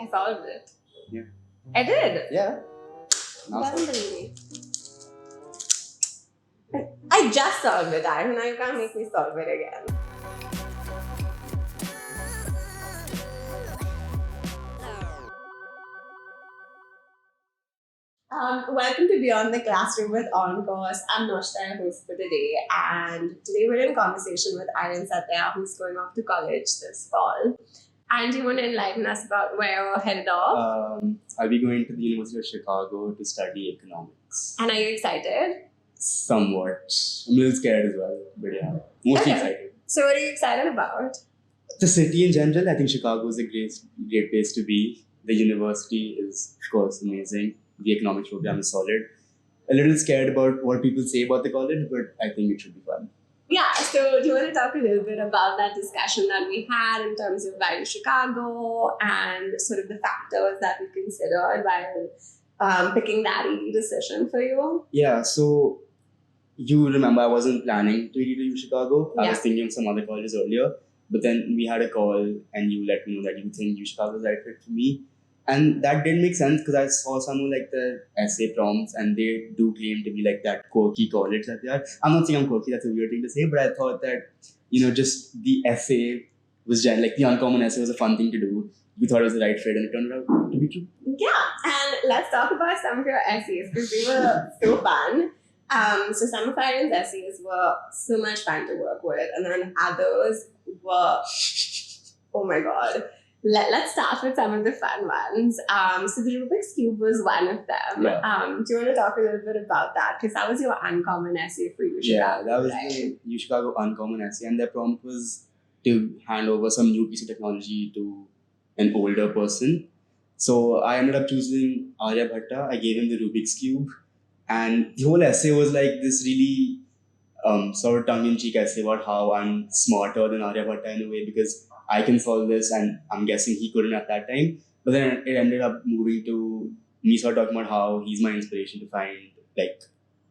I solved it. Yeah. I did. Yeah. Doesn't believe me. I just solved it, Aryan. Now you can't make me solve it again. Welcome to Beyond the Classroom with On Course. I'm Noshta, your host for today, and today we're in conversation with Aryan Satya, who's going off to college this fall. And do you want to enlighten us about where you're headed off? I'll be going to the University of Chicago to study economics. And are you excited? Somewhat. I'm a little scared as well, but yeah, mostly excited. So what are you excited about? The city in general, I think Chicago is a great place to be. The university is, of course, amazing. The economics program is solid. A little scared about what people say about the college, but I think it should be fun. Yeah, so do you want to talk a little bit about that discussion that we had in terms of why Chicago and sort of the factors that we considered while picking that easy decision for you? Yeah, so you remember I wasn't planning to to UChicago. Yeah. I was thinking of some other colleges earlier, but then we had a call and you let me know that you think UChicago is the right fit for me. And that didn't make sense because I saw some of like the essay prompts and they do claim to be like that quirky college that they are. I'm not saying I'm quirky, that's a weird thing to say, but I thought that, just the essay was like the uncommon essay was a fun thing to do. We thought it was the right fit and it turned out to be true. Yeah, and let's talk about some of your essays because they were so fun. So some of Aryan's essays were so much fun to work with, and then others were, oh my god. Let's start with some of the fun ones. So the Rubik's Cube was one of them. Yeah. Do you want to talk a little bit about that? Because that was your uncommon essay for UChicago. Yeah, that was right? the UChicago uncommon essay, and their prompt was to hand over some new piece of technology to an older person. So I ended up choosing Arya. I gave him the Rubik's Cube, and the whole essay was like this really sort of tongue-in-cheek essay about how I'm smarter than Arya in a way because I can solve this, and I'm guessing he couldn't at that time. But then it ended up moving to me sort of talking about how he's my inspiration to find like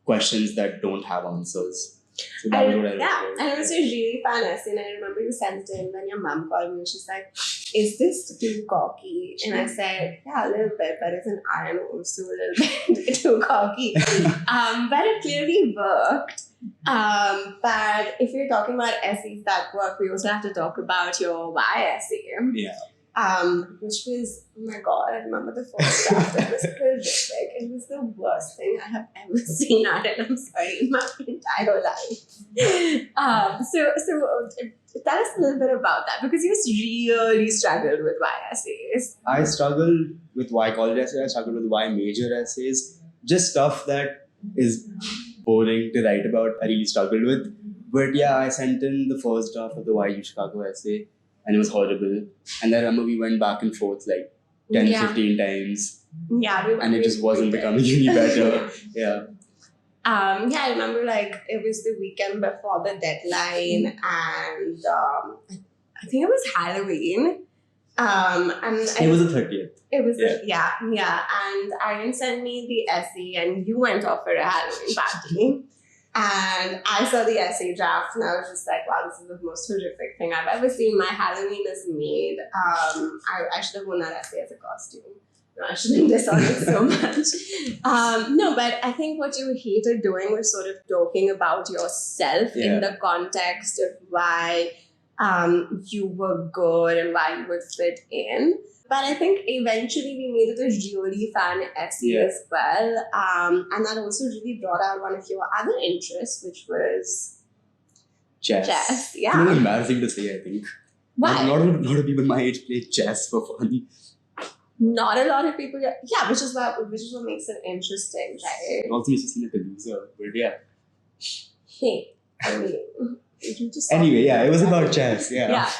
questions that don't have answers. So that was what I wrote. And it was a really fun essay. And I remember you sent it in when your mom called me and she's like, "Is this too cocky?" And I said, "Yeah, a little bit, but it's an Aryan also a little bit too cocky." But it clearly worked. But if you're talking about essays that work, we also have to talk about your Y essay. Yeah. Which was, oh my god, I remember the first draft. It was horrific. It was the worst thing I have ever seen at it. I'm sorry, in my entire life. So tell us a little bit about that because you really struggled with Y essays. I struggled with Y college essays. I struggled with Y major essays. Just stuff that is boring to write about. I really struggled with. But yeah, I sent in the first draft of the UChicago essay. And it was horrible. And I remember we went back and forth like 10, 15 times. Yeah. And it just wasn't becoming any better. Yeah. I remember like it was the weekend before the deadline and I think it was Halloween. And it was the 30th. It was and Aryan sent me the essay and you went off for a Halloween party. And I saw the essay draft and I was just like, wow, this is the most horrific thing I've ever seen. My Halloween is made. I should have worn that essay as a costume. No, I shouldn't disown it so much. No, but I think what you hated doing was sort of talking about yourself in the context of why you were good and why you would fit in. But I think eventually we made it a really fun essay as well. And that also really brought out one of your other interests, which was chess. It's a little embarrassing to say, I think. Why? Not a lot of people my age play chess for fun. Not a lot of people. Yeah, which is what makes it interesting, right? It also makes you seem like a loser. But yeah. Hey, I mean, you just anyway, it was about chess. Yeah.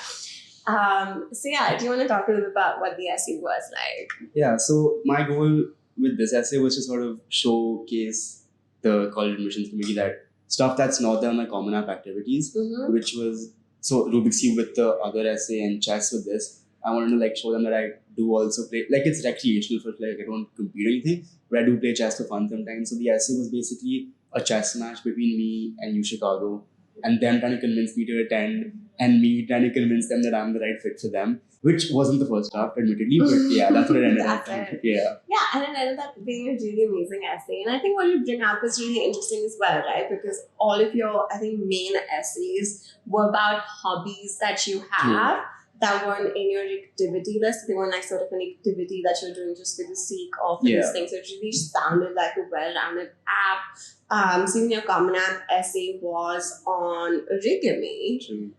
Do you want to talk a little bit about what the essay was like? Yeah, so my goal with this essay was to sort of showcase the college admissions committee that stuff that's not there on my Common App activities, which was, so Rubik's Cube with the other essay and chess with this. I wanted to show them that I do also play, it's recreational for I don't compete or anything, but I do play chess for fun sometimes. So the essay was basically a chess match between me and UChicago and them trying to convince me to attend and me trying to convince them that I'm the right fit for them. which wasn't the first draft, admittedly, but yeah, that's what it ended up. That's it. Yeah. Yeah, and it ended up being a really amazing essay. And I think what you bring up is really interesting as well, right? Because all of your, I think, main essays were about hobbies that you have that weren't in your activity list. They weren't like sort of an activity that you're doing just for the sake of these things. So it really sounded like a well-rounded app. So even your Common App essay was on origami. True.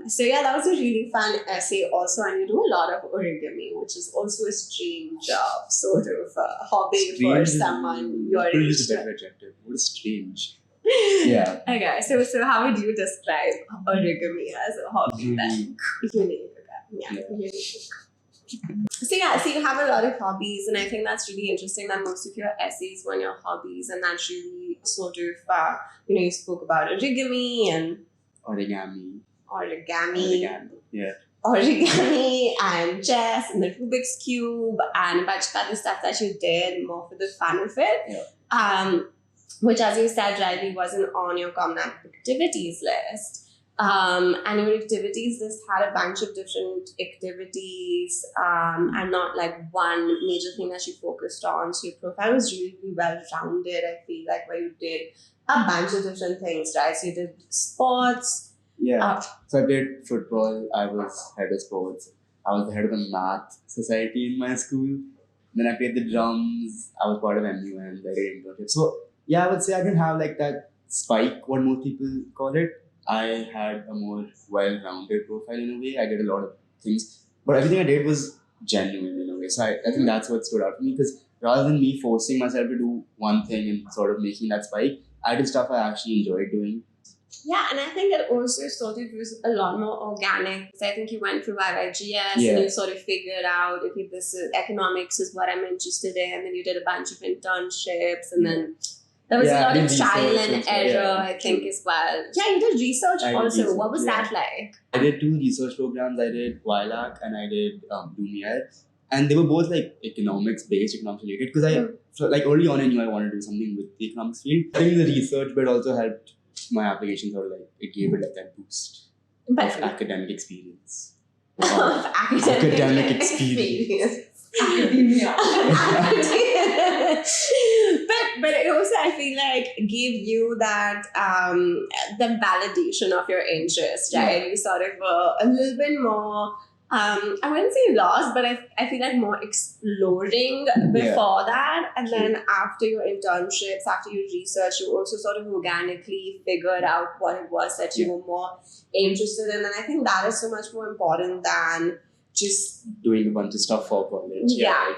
So yeah, that was a really fun essay also, and you do a lot of origami, which is also a strange sort of hobby for someone your Could age. use a better adjective. What is strange? Yeah. Okay, so how would you describe origami as a hobby then? Unique. Yeah, unique. So yeah, so you have a lot of hobbies, and I think that's really interesting that most of your essays were on your hobbies, and that's really sort of you spoke about origami and Origami. Yeah. Origami and chess and the Rubik's Cube and a bunch of other stuff that you did more for the fun of it. Yeah. Which, as you said, rightly wasn't on your Common App activities list. And your activities list had a bunch of different activities and not like one major thing that you focused on. So your profile was really, really well rounded, I feel like, where you did a bunch of different things, right? So you did sports. Yeah. So I played football. I was head of sports. I was the head of the math society in my school. Then I played the drums. I was part of MUN. I did internships. So yeah, I would say I didn't have like that spike, what most people call it. I had a more well-rounded profile in a way. I did a lot of things, but everything I did was genuine in a way. So I think that's what stood out for me, because rather than me forcing myself to do one thing and sort of making that spike, I did stuff I actually enjoyed doing. Yeah, and I think it also sort of was a lot more organic. So I think you went through IIGS and you sort of figured out, okay, this is economics is what I'm interested in, and then you did a bunch of internships, and then there was a lot of trial and error, I think, as well. Yeah, you did research also. Research, what was that like? I did 2 research programs. I did YLAC and I did Lumiere. And they were both like economics related, because so like early on I knew I wanted to do something with the economics field. I think the research bit also helped my application, sort of like it gave it like that boost of academic experience. Academic experience. Academia. but it also, I feel like, gave you that the validation of your interest, right? Yeah. You sort of were a little bit more I wouldn't say lost, but I feel like more exploring before that. And then after your internships, after your research, you also sort of organically figured out what it was that you were more interested in. And I think that is so much more important than just doing a bunch of stuff for college. Yeah.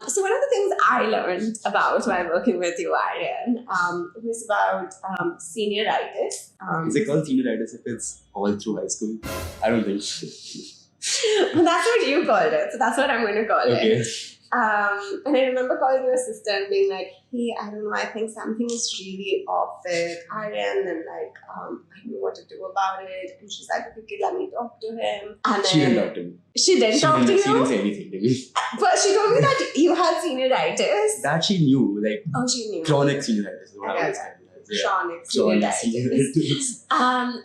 So one of the things I learned about while working with you, Aryan, was about senioritis. Is it called senioritis if it's all through high school? I don't think so. Well, that's what you called it, so that's what I'm going to call it. And I remember calling your sister and being like, hey, I don't know, I think something is really off with Aryan, and like, I don't know what to do about it. And she's like, okay, let me talk to him. And she didn't talk to me. She didn't talk to you? She didn't say anything to me. But she told me that you had senioritis. That she knew, like, she knew. Chronic senioritis is what I was saying. Chronic senioritis.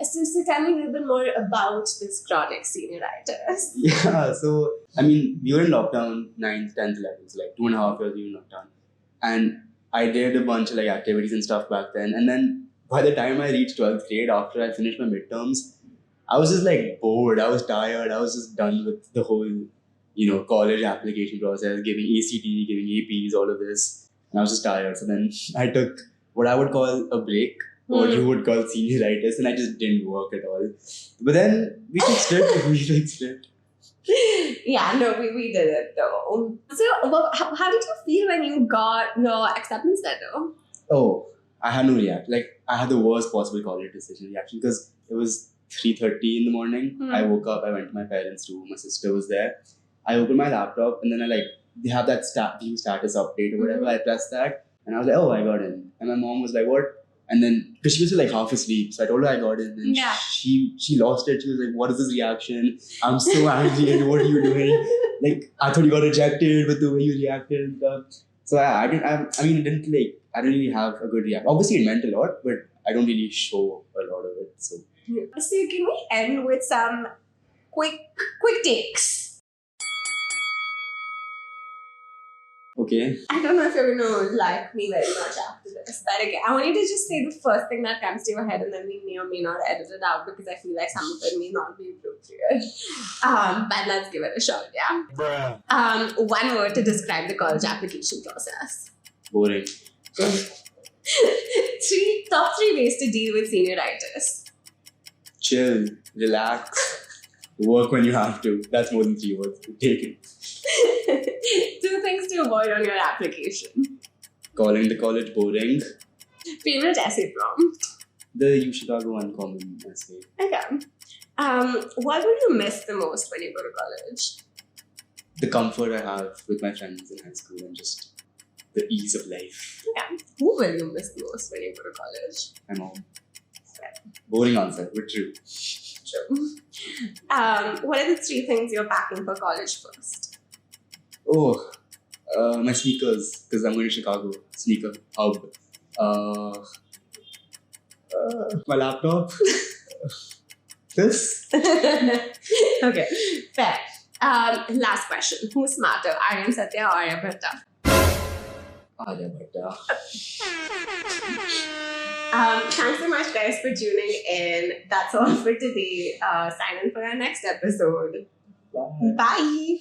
So tell me a little bit more about this chronic senioritis. Yeah, so I mean, we were in lockdown 9th, 10th, 11th, so like 2.5 years we were in lockdown. And I did a bunch of like activities and stuff back then. And then by the time I reached 12th grade, after I finished my midterms, I was just like bored. I was tired. I was just done with the whole, college application process, giving ACT, giving APs, all of this. And I was just tired. So then I took what I would call a break, or you would call senioritis, and I just didn't work at all. But then we fixed it. Yeah, no, we did it though. So how did you feel when you got your acceptance letter? Oh, I had no reaction. Like, I had the worst possible college decision reaction, because it was 3:30 in the morning. I woke up, I went to my parents' room, my sister was there. I opened my laptop, and then they have that view status update or whatever. I pressed that. And I was like, oh, I got in. And my mom was like, what? And then, because she was like half asleep, so I told her I got in. And she lost it. She was like, what is this reaction? I'm so angry, and what are you doing? Like, I thought you got rejected with the way you reacted and stuff. So I didn't really have a good reaction. Obviously, it meant a lot, but I don't really show a lot of it. So can we end with some quick takes. Okay. I don't know if you're gonna like me very much after this, but again, I want you to just say the first thing that comes to your head, and then we may or may not edit it out because I feel like some of it may not be appropriate. But let's give it a shot, yeah. Bruh. One word to describe the college application process. Boring. Top three ways to deal with senioritis. Chill. Relax. Work when you have to. That's more than 3 words. Take it. 2 things to avoid on your application. Calling the college boring. Favorite essay prompt. The UChicago uncommon essay. Okay. What would you miss the most when you go to college? The comfort I have with my friends in high school and just the ease of life. Yeah. Who will you miss the most when you go to college? My mom. Boring answer, but true. True. What are the 3 things you're packing for college first? Oh, my sneakers, because I'm going to Chicago. Sneaker hub. My laptop. This. Okay, fair. Last question. Who's smarter, Aryan Satya or Arya Bhatta? Arya Bhatta. Thanks so much, guys, for tuning in. That's all for today. Sign in for our next episode. Bye. Bye.